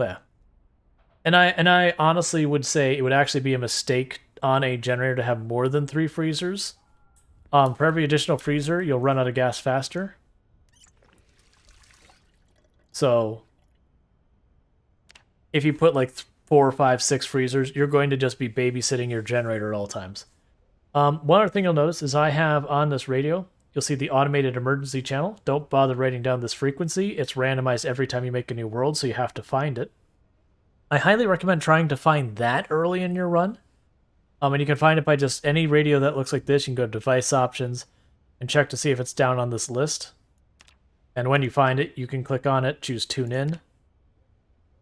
Yeah. And I honestly would say it would actually be a mistake on a generator to have more than 3 freezers. For every additional freezer, you'll run out of gas faster. So if you put like 4, 5, 6 freezers, you're going to just be babysitting your generator at all times. One other thing you'll notice is I have on this radio, you'll see the automated emergency channel. Don't bother writing down this frequency. It's randomized every time you make a new world, so you have to find it. I highly recommend trying to find that early in your run. And you can find it by just any radio that looks like this. You can go to device options and check to see if it's down on this list. And when you find it, you can click on it, choose tune in.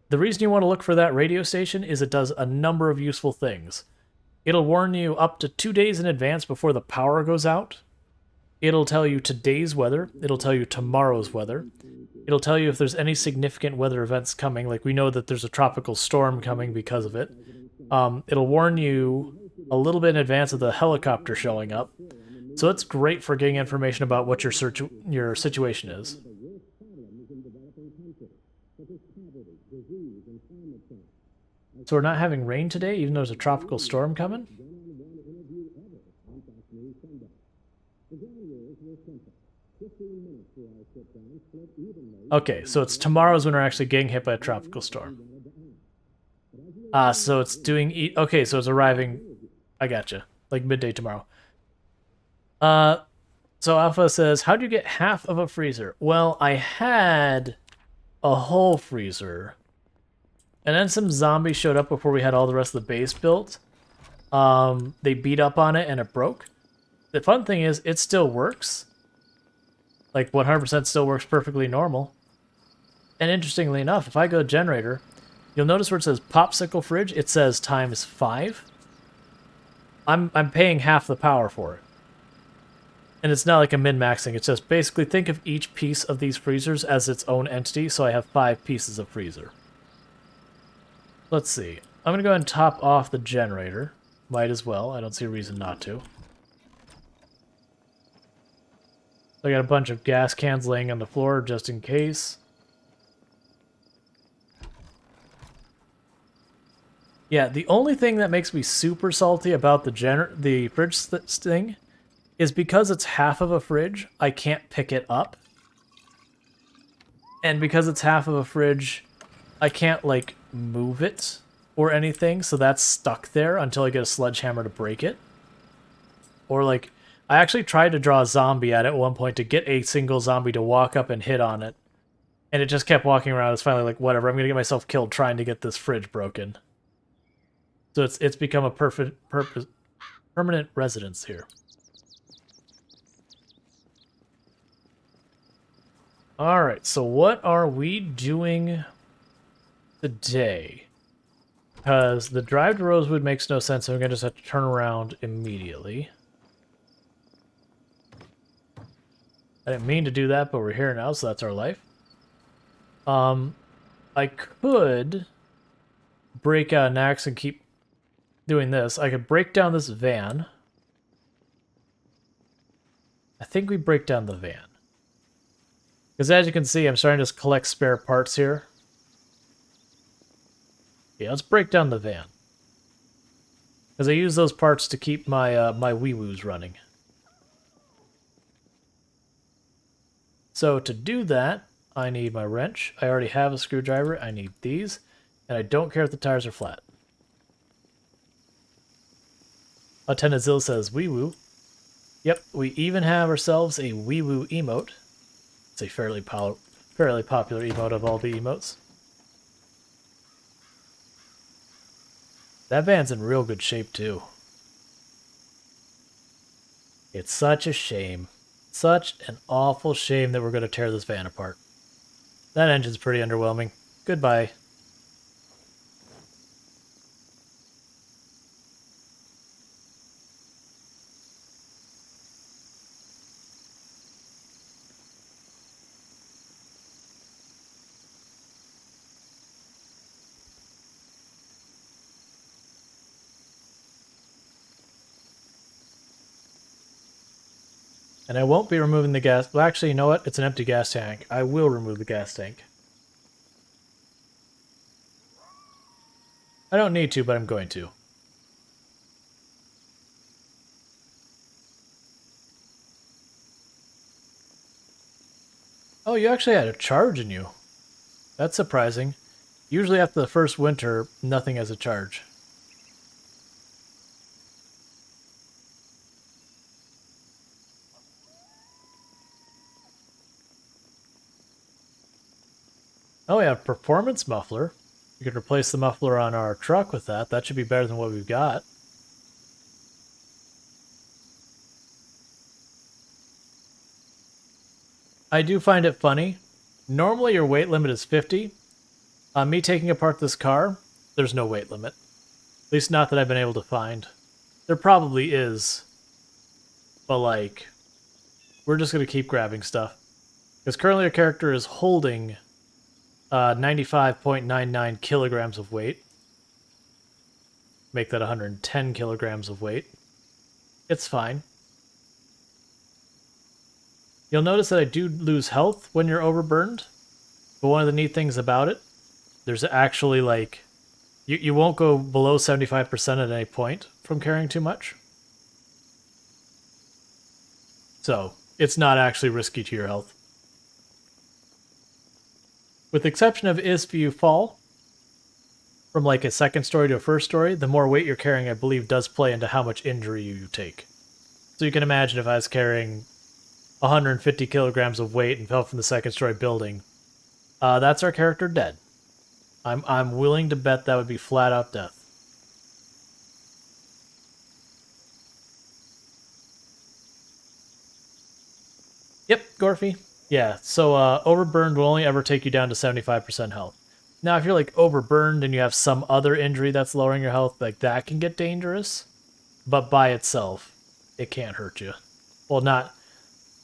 The reason you want to look for that radio station is it does a number of useful things. It'll warn you up to 2 days in advance before the power goes out. It'll tell you today's weather. It'll tell you tomorrow's weather. It'll tell you if there's any significant weather events coming, like we know that there's a tropical storm coming because of it. It'll warn you a little bit in advance of the helicopter showing up. So it's great for getting information about what your situation is. So we're not having rain today, even though there's a tropical storm coming? Okay, so it's tomorrow's when we're actually getting hit by a tropical storm. So it's doing... okay, so it's arriving... I gotcha. Like midday tomorrow. So Alpha says, how'd you get half of a freezer? Well, I had a whole freezer. And then some zombies showed up before we had all the rest of the base built. They beat up on it and it broke. The fun thing is, it still works. Like, 100% still works perfectly normal. And interestingly enough, if I go to generator, you'll notice where it says popsicle fridge, it says ×5. I'm paying half the power for it. And it's not like a min-maxing, it's just basically think of each piece of these freezers as its own entity, so I have 5 pieces of freezer. Let's see. I'm going to go ahead and top off the generator. Might as well, I don't see a reason not to. I got a bunch of gas cans laying on the floor just in case. Yeah, the only thing that makes me super salty about the fridge thing is because it's half of a fridge, I can't pick it up. And because it's half of a fridge, I can't, like, move it or anything, so that's stuck there until I get a sledgehammer to break it. Or, like, I actually tried to draw a zombie at it at one point to get a single zombie to walk up and hit on it. And it just kept walking around. It's finally like, whatever, I'm going to get myself killed trying to get this fridge broken. So it's become a permanent residence here. Alright, so what are we doing today? Because the drive to Rosewood makes no sense, so we're going to just have to turn around immediately. I didn't mean to do that, but we're here now, so that's our life. I could break out an axe and keep doing this. I could break down this van. I think we break down the van. Because as you can see, I'm starting to just collect spare parts here. Yeah, let's break down the van. Because I use those parts to keep my my wee-woos running. So to do that, I need my wrench. I already have a screwdriver. I need these. And I don't care if the tires are flat. Lieutenant Zill says wee-woo. Yep, we even have ourselves a wee-woo emote. It's a fairly popular emote of all the emotes. That van's in real good shape, too. It's such a shame. Such an awful shame that we're going to tear this van apart. That engine's pretty underwhelming. Goodbye. And I won't be removing the gas. Well, actually, you know what? It's an empty gas tank. I will remove the gas tank. I don't need to, but I'm going to. Oh, you actually had a charge in you. That's surprising. Usually after the first winter, nothing has a charge. Oh, we have performance muffler. We could replace the muffler on our truck with that. That should be better than what we've got. I do find it funny. Normally your weight limit is 50. On me taking apart this car, there's no weight limit. At least not that I've been able to find. There probably is. But like, we're just going to keep grabbing stuff. Because currently our character is holding 95.99 kilograms of weight. Make that 110 kilograms of weight. It's fine. You'll notice that I do lose health when you're overburned. But one of the neat things about it, there's actually like, you won't go below 75% at any point from carrying too much. So, it's not actually risky to your health. With the exception of if you fall from like a second story to a first story, the more weight you're carrying, I believe, does play into how much injury you take. So you can imagine if I was carrying 150 kilograms of weight and fell from the second story building, that's our character dead. I'm willing to bet that would be flat out death. Yep, Gorfy. Yeah, so overburned will only ever take you down to 75% health. Now, if you're like overburned and you have some other injury that's lowering your health, like that can get dangerous. But by itself, it can't hurt you. Well, not...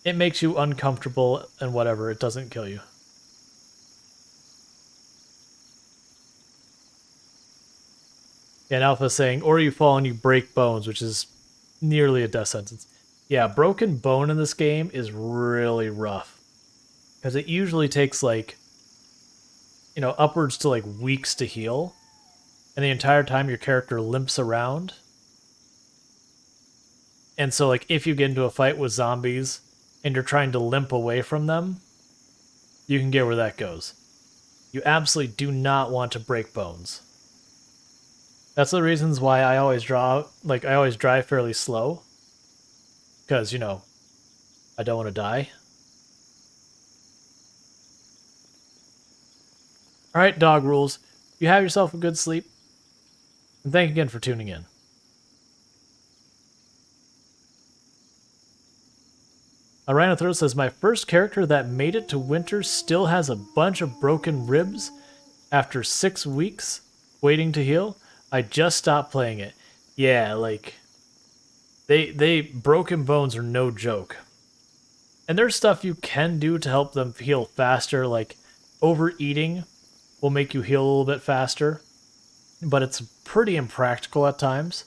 It makes you uncomfortable and whatever. It doesn't kill you. And Alpha's saying, or you fall and you break bones, which is nearly a death sentence. Yeah, broken bone in this game is really rough. Because it usually takes like, you know, upwards to like weeks to heal. And the entire time your character limps around. And so like if you get into a fight with zombies and you're trying to limp away from them, you can get where that goes. You absolutely do not want to break bones. That's the reasons why I always drive fairly slow. Because, you know, I don't want to die. Alright, dog rules. You have yourself a good sleep. And thank you again for tuning in. Rhinothroat says, my first character that made it to winter still has a bunch of broken ribs after 6 weeks waiting to heal. I just stopped playing it. Yeah, like, they broken bones are no joke. And there's stuff you can do to help them heal faster, like overeating will make you heal a little bit faster, but it's pretty impractical at times.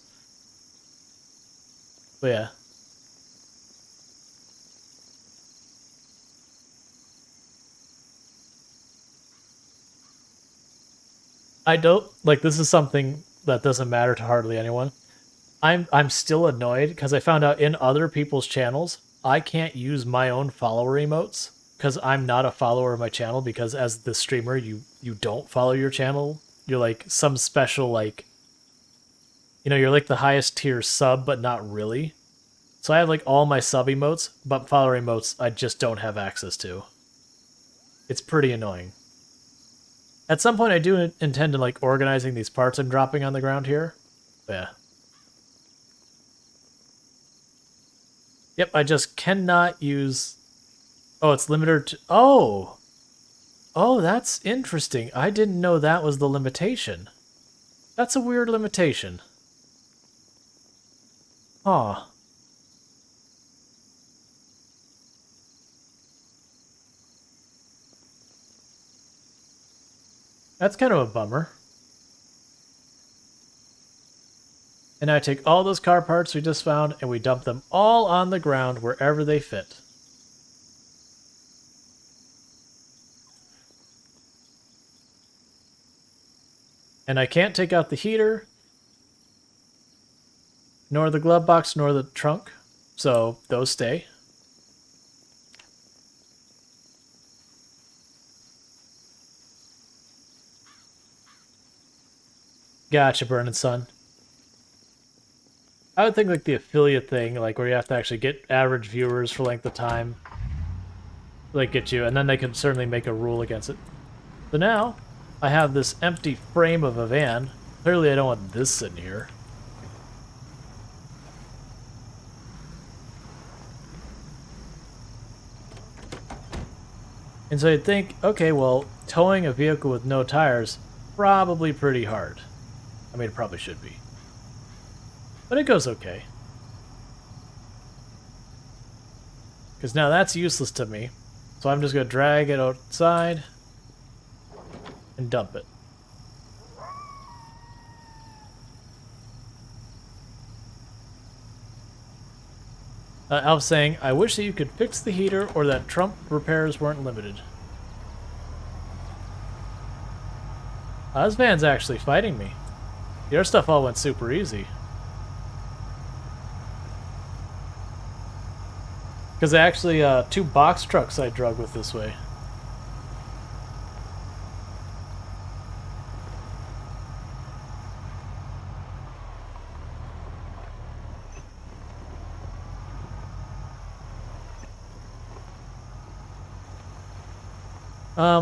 But yeah. I don't, like, this is something that doesn't matter to hardly anyone. I'm still annoyed because I found out in other people's channels, I can't use my own follower emotes because I'm not a follower of my channel, because as the streamer, you don't follow your channel. You're like some special, like, you know, you're like the highest tier sub, but not really. So I have like all my sub emotes, but follower emotes I just don't have access to. It's pretty annoying. At some point I do intend to like organizing these parts I'm dropping on the ground here. Yeah. Yep, I just cannot use... Oh, it's limited to... Oh! Oh, that's interesting. I didn't know that was the limitation. That's a weird limitation. Huh. That's kind of a bummer. And now I take all those car parts we just found and we dump them all on the ground wherever they fit. And I can't take out the heater, nor the glove box, nor the trunk. So those stay. Gotcha, Burning Sun. I would think like the affiliate thing, like where you have to actually get average viewers for length of time, like get you, and then they can certainly make a rule against it. So now I have this empty frame of a van. Clearly I don't want this sitting here. And so you'd think, okay, well, towing a vehicle with no tires, probably pretty hard. I mean, it probably should be. But it goes okay. Because now that's useless to me. So I'm just going to drag it outside and dump it. Alf's saying, I wish that you could fix the heater or that Trump repairs weren't limited. This van's actually fighting me. The other stuff all went super easy. Because actually, 2 box trucks I drug with this way.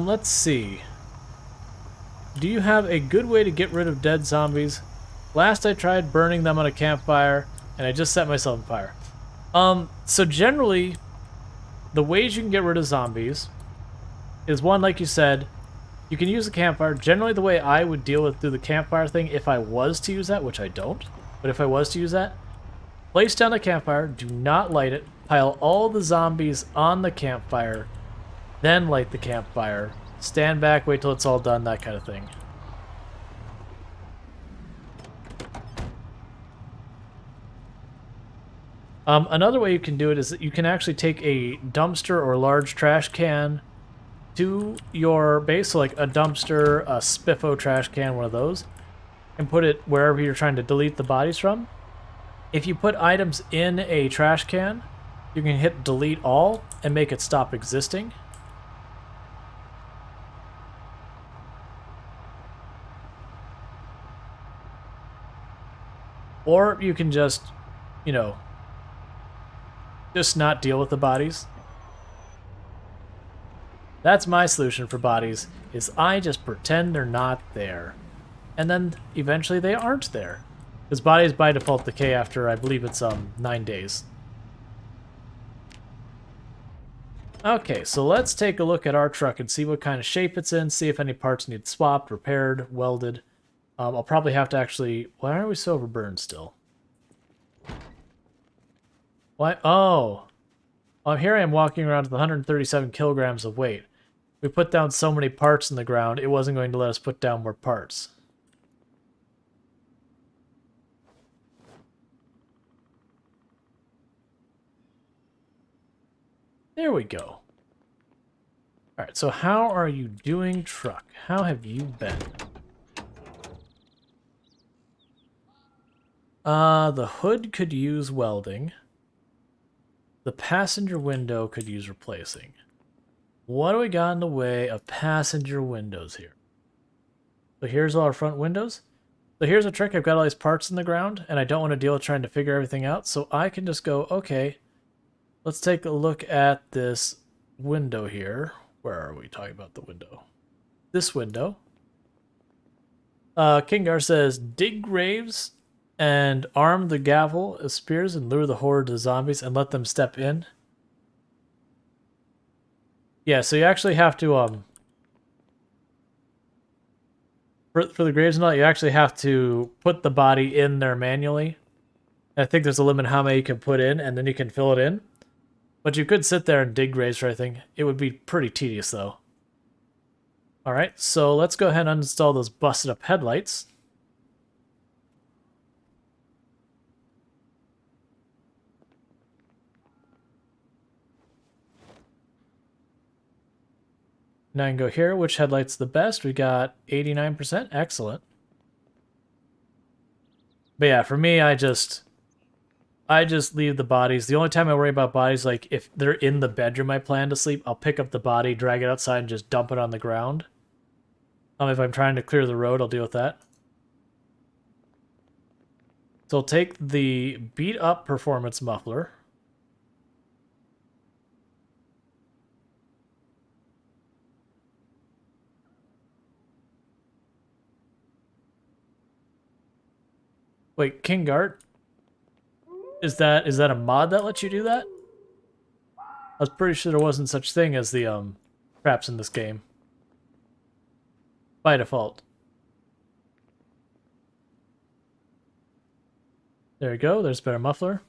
Let's see. Do you have a good way to get rid of dead zombies? Last I tried burning them on a campfire, and I just set myself on fire. So generally, the ways you can get rid of zombies is one, like you said, you can use a campfire. Generally, the way I would deal with through the campfire thing, if I was to use that, which I don't, but if I was to use that, place down a campfire, do not light it, pile all the zombies on the campfire, then light the campfire, stand back, wait till it's all done, that kind of thing. Another way you can do it is that you can actually take a dumpster or large trash can to your base, so like a dumpster, a Spiffo trash can, one of those, and put it wherever you're trying to delete the bodies from. If you put items in a trash can, you can hit delete all and make it stop existing. Or you can just, you know, just not deal with the bodies. That's my solution for bodies, is I just pretend they're not there. And then eventually they aren't there. Because bodies by default decay after, I believe it's 9 days. Okay, so let's take a look at our truck and see what kind of shape it's in, see if any parts need swapped, repaired, welded. I'll probably have to actually... Why are we so overburned still? Why? Oh. Well, here I am walking around with 137 kilograms of weight. We put down so many parts in the ground, it wasn't going to let us put down more parts. There we go. Alright, so how are you doing, truck? How have you been? The hood could use welding. The passenger window could use replacing. What do we got in the way of passenger windows here? So here's all our front windows. So here's a trick. I've got all these parts in the ground, and I don't want to deal with trying to figure everything out. So I can just go, okay, let's take a look at this window here. Where are we talking about the window? This window. Kingar says, dig graves and arm the gavel of spears and lure the horde of zombies and let them step in. Yeah, so you actually have to, for the graves and all, you actually have to put the body in there manually. I think there's a limit how many you can put in, and then you can fill it in. But you could sit there and dig graves for everything. It would be pretty tedious, though. Alright, so let's go ahead and uninstall those busted up headlights. Now I can go here. Which headlight's the best? We got 89%. Excellent. But yeah, for me, I just leave the bodies. The only time I worry about bodies, like if they're in the bedroom I plan to sleep, I'll pick up the body, drag it outside, and just dump it on the ground. If I'm trying to clear the road, I'll deal with that. So I'll take the beat up performance muffler. Wait, King Gart? Is that a mod that lets you do that? I was pretty sure there wasn't such thing as the traps in this game. By default. There you go, there's a better muffler.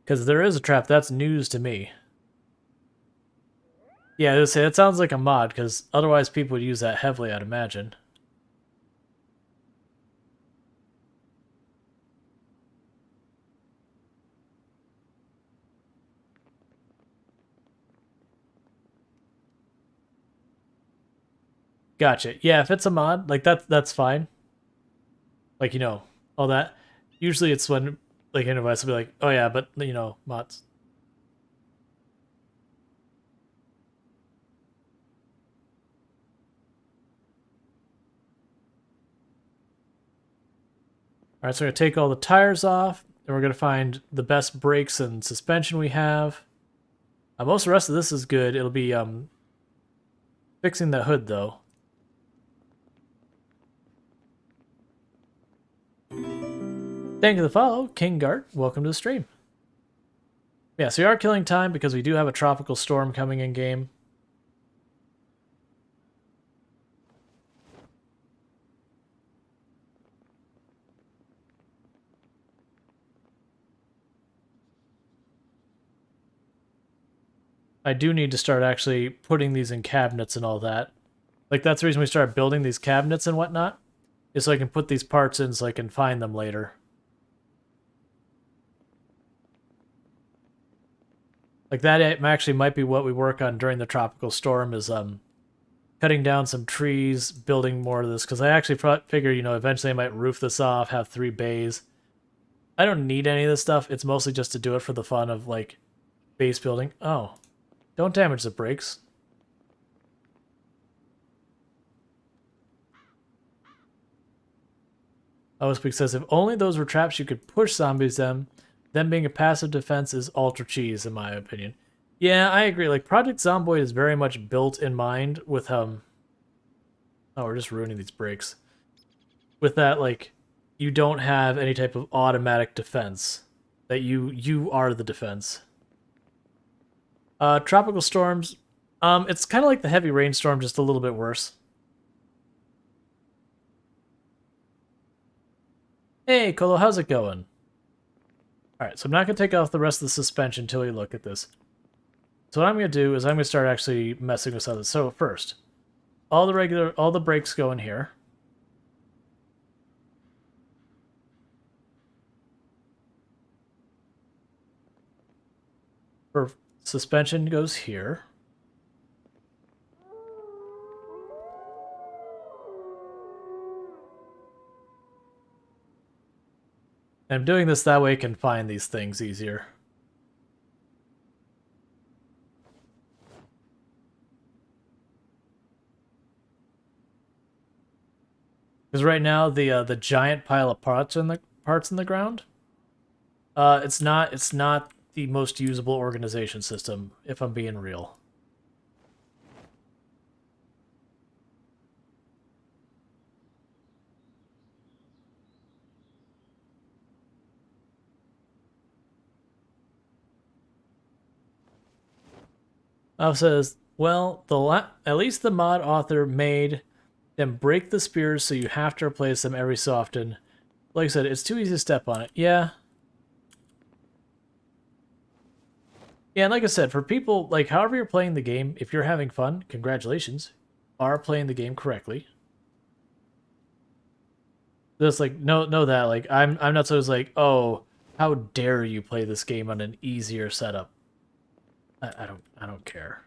Because there is a trap, that's news to me. Yeah, it sounds like a mod, because otherwise people would use that heavily, I'd imagine. Gotcha. Yeah, if it's a mod, like that's fine. Like, all that. Usually it's when like an advice will be like, oh yeah, but mods. Alright, so we're gonna take all the tires off, and we're gonna find the best brakes and suspension we have. Most of the rest of this is good. It'll be fixing the hood though. Thank you for the follow, King Gart. Welcome to the stream. Yeah, so we are killing time because we do have a tropical storm coming in game. I do need to start actually putting these in cabinets and all that. Like, that's the reason we started building these cabinets and whatnot, is so I can put these parts in so I can find them later. Like, that actually might be what we work on during the tropical storm, is cutting down some trees, building more of this, because I actually figure, eventually I might roof this off, have 3 bays. I don't need any of this stuff. It's mostly just to do it for the fun of, like, base building. Oh, don't damage the brakes. Speak says, if only those were traps you could push zombies them being a passive defense is ultra cheese, in my opinion. Yeah, I agree. Like, Project Zomboid is very much built in mind with, Oh, we're just ruining these brakes. With that, like, you don't have any type of automatic defense. That you are the defense. Tropical storms, it's kind of like the heavy rainstorm, just a little bit worse. Hey, Colo, how's it going? Alright, so I'm not going to take off the rest of the suspension until we look at this. So what I'm going to do is I'm going to start actually messing with some of this. So first, all the brakes go in here. For suspension goes here. And I'm doing this that way I can find these things easier. Because right now the giant pile of parts in the ground, it's not the most usable organization system, if I'm being real. Says, well, at least the mod author made them break the spears, so you have to replace them every so often. Like I said, it's too easy to step on it. Yeah. Yeah, and like I said, for people, like, however you're playing the game, if you're having fun, congratulations. You are playing the game correctly. Just like know that, like, I'm not so like, oh, how dare you play this game on an easier setup. I don't care.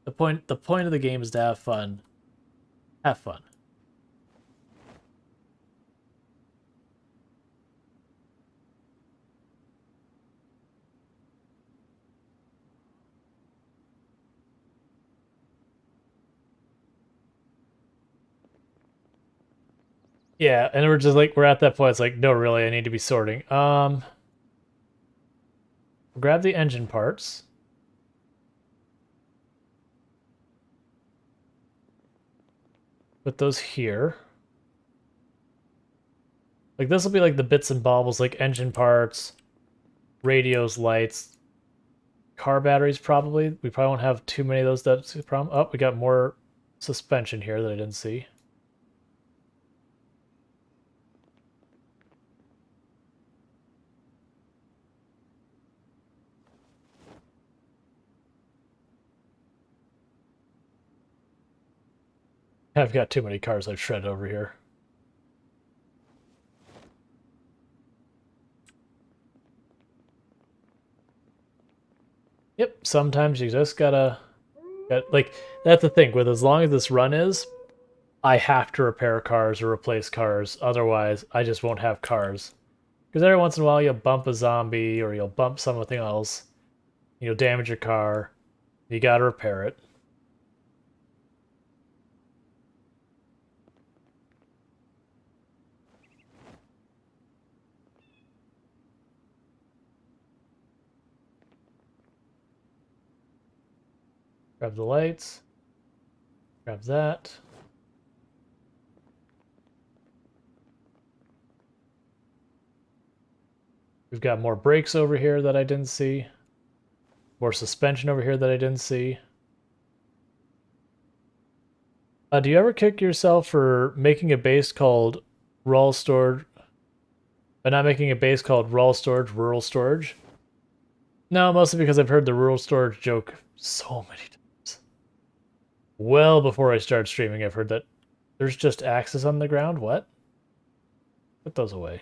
The point of the game is to have fun. Have fun. Yeah, and we're just like we're at that point. It's like, no, really, I need to be sorting. Grab the engine parts. Put those here. Like this will be like the bits and baubles, like engine parts, radios, lights, car batteries. Probably we probably won't have too many of those. That's the problem. Oh, we got more suspension here that I didn't see. I've got too many cars I've shredded over here. Yep, sometimes you just gotta like that's the thing with as long as this run is, I have to repair cars or replace cars. Otherwise, I just won't have cars. Because every once in a while you'll bump a zombie or you'll bump something else. You'll damage your car. You gotta repair it. Grab the lights. Grab that. We've got more brakes over here that I didn't see. More suspension over here that I didn't see. Do you ever kick yourself for making a base called Rual Storge, but not making a base called Rual Storge, Rural Storage? No, mostly because I've heard the Rural Storage joke so many times. Well before I started streaming, I've heard that there's just axes on the ground. What? Put those away.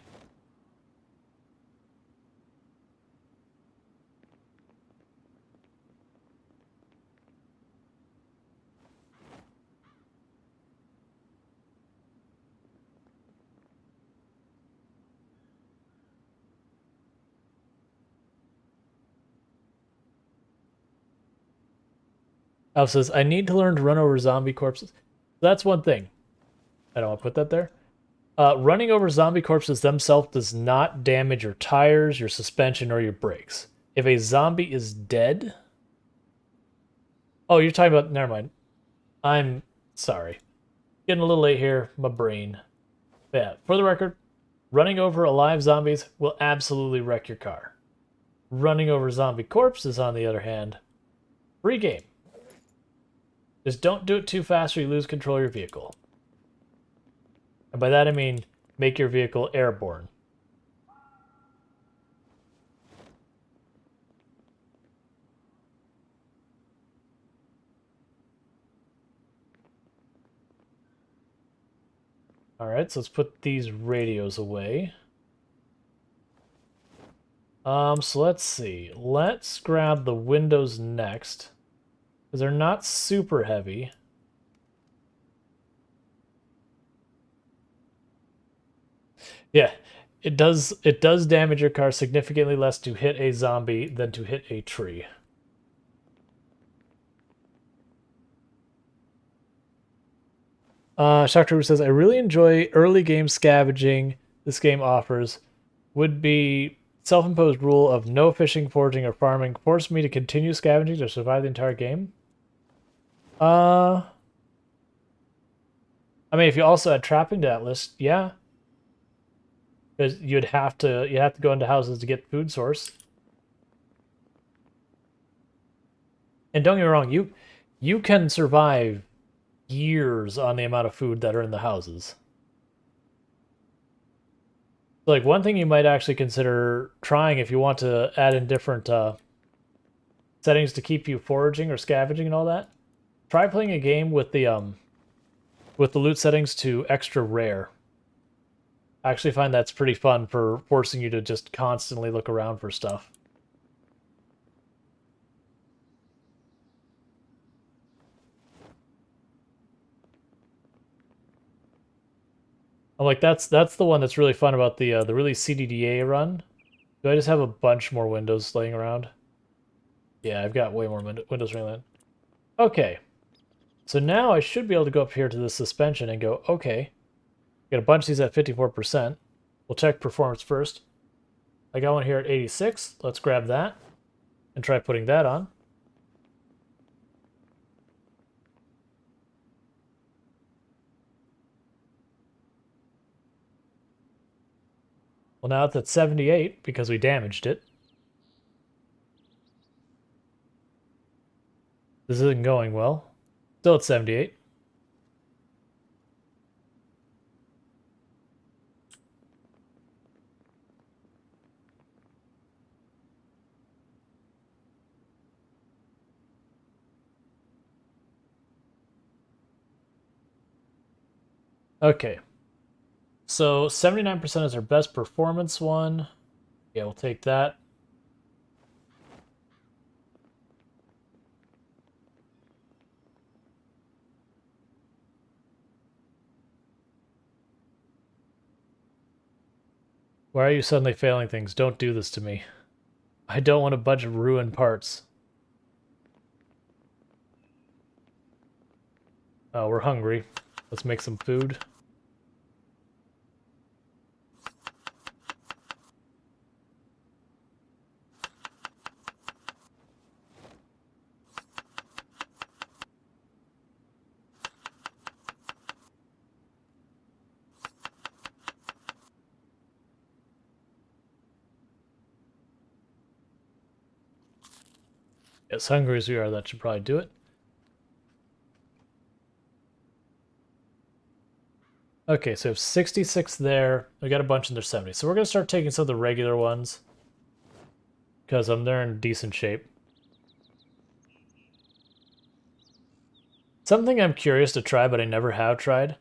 Alf says, I need to learn to run over zombie corpses. That's one thing. I don't want to put that there. Running over zombie corpses themselves does not damage your tires, your suspension, or your brakes. If a zombie is dead... Oh, you're talking about... Never mind. I'm sorry. Getting a little late here. My brain. But yeah, for the record, running over alive zombies will absolutely wreck your car. Running over zombie corpses, on the other hand, free game. Just don't do it too fast or you lose control of your vehicle. And by that I mean make your vehicle airborne. Alright, so let's put these radios away. So let's see. Let's grab the windows next. Because they're not super heavy. Yeah, it does damage your car significantly less to hit a zombie than to hit a tree. Shocktrooper says, I really enjoy early game scavenging this game offers. Would be self-imposed rule of no fishing, foraging, or farming force me to continue scavenging to survive the entire game? I mean, if you also add trapping to that list, yeah. Because you have to go into houses to get food source. And don't get me wrong, you can survive years on the amount of food that are in the houses. Like one thing you might actually consider trying if you want to add in different settings to keep you foraging or scavenging and all that. Try playing a game with the loot settings to extra rare. I actually find that's pretty fun for forcing you to just constantly look around for stuff. I'm like that's the one that's really fun about the really CDDA run. Do I just have a bunch more windows laying around? Yeah, I've got way more windows around. Okay. So now I should be able to go up here to the suspension and go, okay, Got a bunch of these at 54%. We'll check performance first. I got one here at 86. Let's grab that and try putting that on. Well, now it's at 78 because we damaged it. This isn't going well. Still at 78. Okay. So 79% is our best performance one. Yeah, we'll take that. Why are you suddenly failing things? Don't do this to me. I don't want a bunch of ruined parts. Oh, we're hungry. Let's make some food. As hungry as we are, that should probably do it. Okay, so we have 66 there. We got a bunch in there 70. So we're going to start taking some of the regular ones. Because they're in decent shape. Something I'm curious to try, but I never have tried.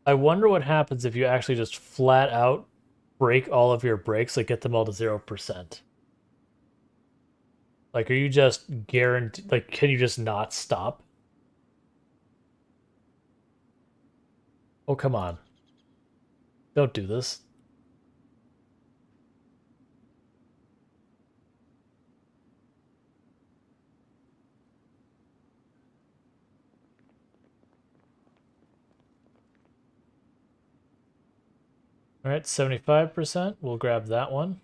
I wonder what happens if you actually just flat out break all of your brakes, like get them all to 0%. Like, are you just guaranteed, like, can you just not stop? Oh, come on. Don't do this. All right, 75%. We'll grab that one.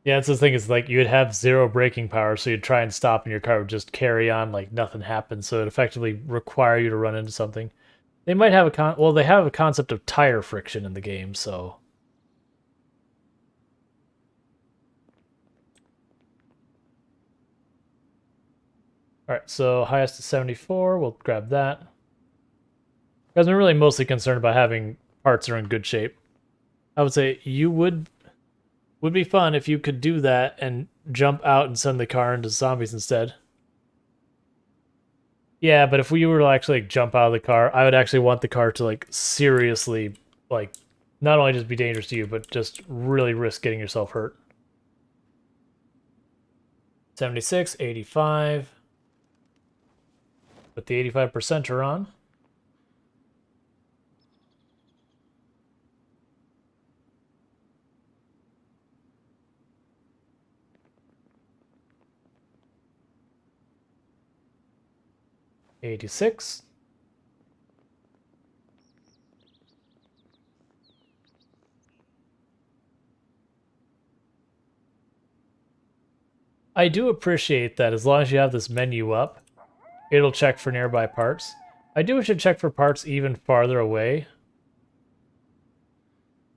Yeah, that's the thing is like you'd have zero braking power, so you'd try and stop and your car would just carry on like nothing happened. So it effectively require you to run into something. They might have they have a concept of tire friction in the game, so all right, so highest is 74. We'll grab that. Guys, I'm really mostly concerned about having parts that are in good shape. I would say you would be fun if you could do that and jump out and send the car into zombies instead. Yeah, but if we were to actually like, jump out of the car, I would actually want the car to like seriously like not only just be dangerous to you, but just really risk getting yourself hurt. 76, 85. But the 85% are on. $86. I do appreciate that as long as you have this menu up, it'll check for nearby parts. I do wish it check for parts even farther away.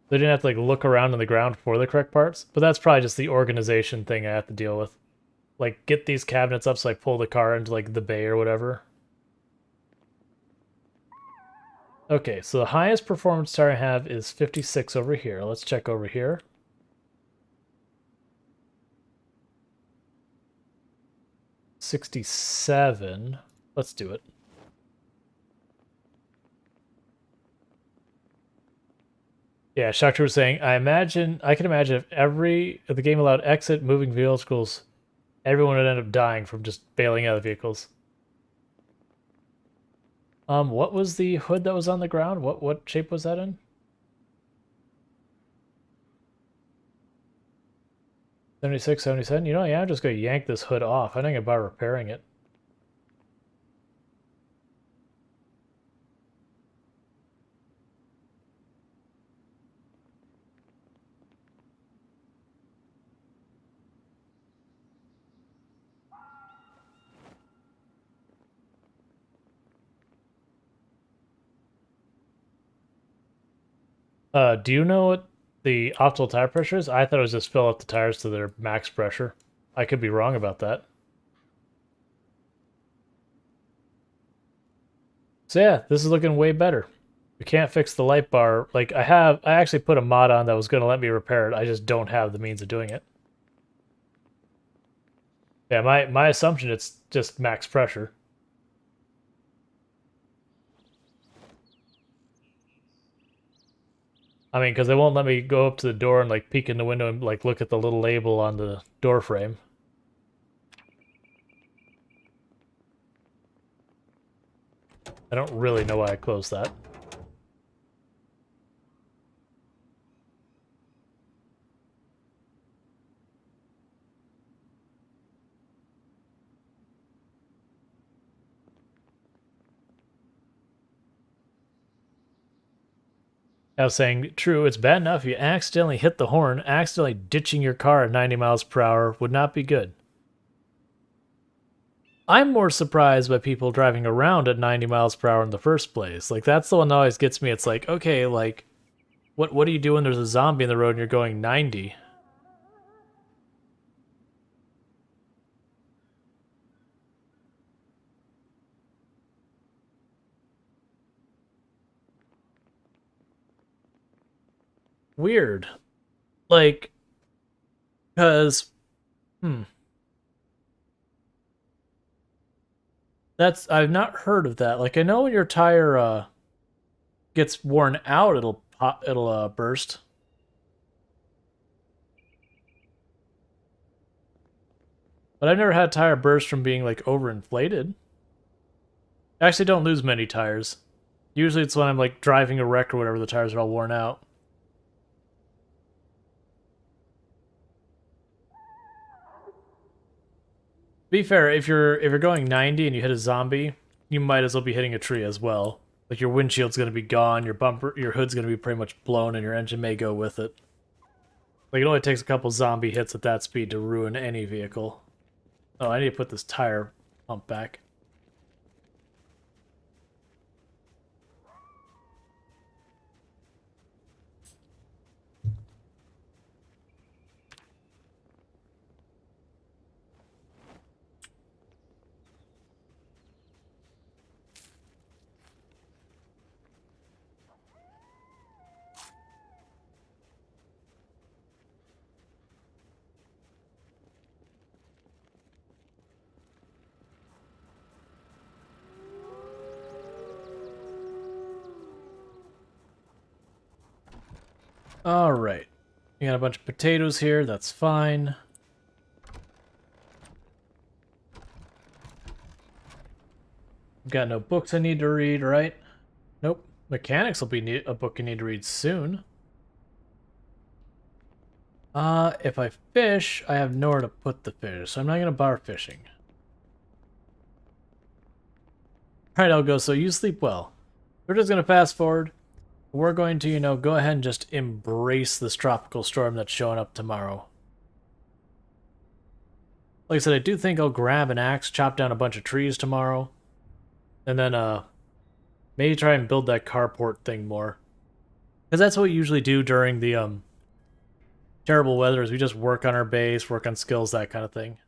They didn't have to like look around on the ground for the correct parts, but that's probably just the organization thing I have to deal with. Like get these cabinets up so I pull the car into like the bay or whatever. Okay, so the highest performance tire I have is 56 over here. Let's check over here. 67. Let's do it. Yeah, Shakti was saying, I can imagine if the game allowed exit moving vehicles, everyone would end up dying from just bailing out of vehicles. What was the hood that was on the ground? What shape was that in? 76, 77? You know, yeah, I'm just gonna yank this hood off. I think about repairing it. Do you know what the optimal tire pressure is? I thought it was just fill up the tires to their max pressure. I could be wrong about that. So yeah, this is looking way better. We can't fix the light bar. Like I actually put a mod on that was going to let me repair it. I just don't have the means of doing it. Yeah, my assumption it's just max pressure. I mean, because they won't let me go up to the door and like peek in the window and like look at the little label on the door frame. I don't really know why I closed that. I was saying, true, it's bad enough you accidentally hit the horn, accidentally ditching your car at 90 miles per hour would not be good. I'm more surprised by people driving around at 90 miles per hour in the first place. Like, that's the one that always gets me. It's like, okay, like, what do you do when there's a zombie in the road and you're going 90? Weird. Like, because, hmm, I've not heard of that. Like, I know when your tire, gets worn out, it'll pop, it'll, burst. But I've never had a tire burst from being, like, overinflated. I actually don't lose many tires. Usually it's when I'm, like, driving a wreck or whatever, the tires are all worn out. Be fair, if you're going 90 and you hit a zombie, you might as well be hitting a tree as well. Like your windshield's gonna be gone, your bumper, your hood's gonna be pretty much blown, and your engine may go with it. Like it only takes a couple zombie hits at that speed to ruin any vehicle. Oh, I need to put this tire pump back. All right, you got a bunch of potatoes here. That's fine. I've got no books I need to read, right? Nope. Mechanics will be a book you need to read soon. If I fish, I have nowhere to put the fish, so I'm not gonna bar fishing. Alright, I'll go. So you sleep well. We're just gonna fast forward. We're going to, go ahead and just embrace this tropical storm that's showing up tomorrow. Like I said, I do think I'll grab an axe, chop down a bunch of trees tomorrow, and then maybe try and build that carport thing more. Because that's what we usually do during the terrible weather is we just work on our base, work on skills, that kind of thing.